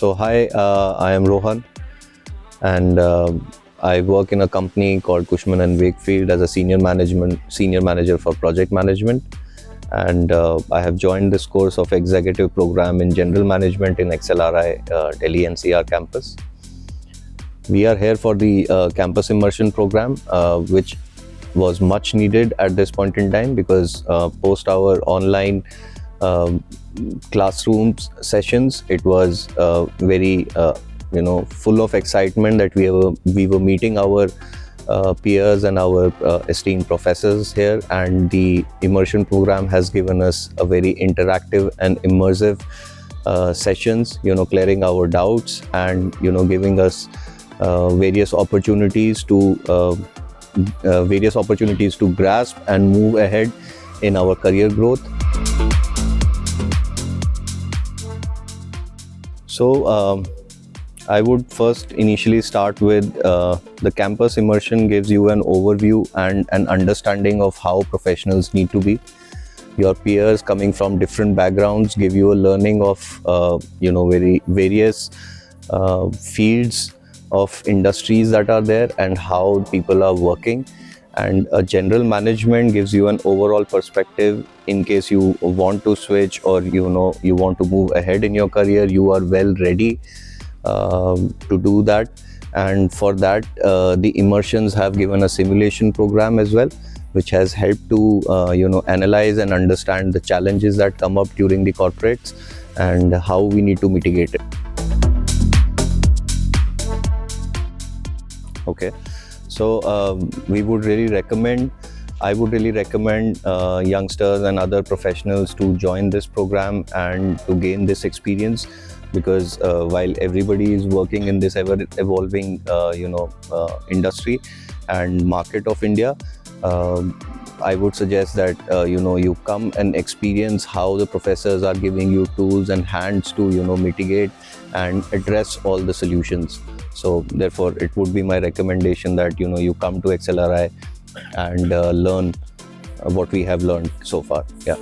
So hi, I am Rohan, and I work in a company called Cushman and Wakefield as a senior manager for project management. And I have joined this course of executive program in general management in XLRI Delhi NCR campus. We are here for the campus immersion program, which was much needed at this point in time because post our online classrooms sessions, it was very full of excitement that we were meeting our peers and our esteemed professors here, and the immersion program has given us a very interactive and immersive sessions, clearing our doubts and giving us various opportunities to grasp and move ahead in our career growth. So I would first initially start with the campus immersion gives you an overview and an understanding of how professionals need to be. Your peers coming from different backgrounds give you a learning of very various fields of industries that are there and how people are working. And a general management gives you an overall perspective in case you want to switch or you want to move ahead in your career. You are well ready to do that, and for that the immersions have given a simulation program as well, which has helped to analyze and understand the challenges that come up during the corporates and how we need to mitigate it. Okay, so I would really recommend youngsters and other professionals to join this program and to gain this experience, because while everybody is working in this ever evolving industry and market of India, I would suggest that you come and experience how the professors are giving you tools and hands to mitigate and address all the solutions. So therefore it would be my recommendation that you come to XLRI and learn what we have learned so far. Yeah.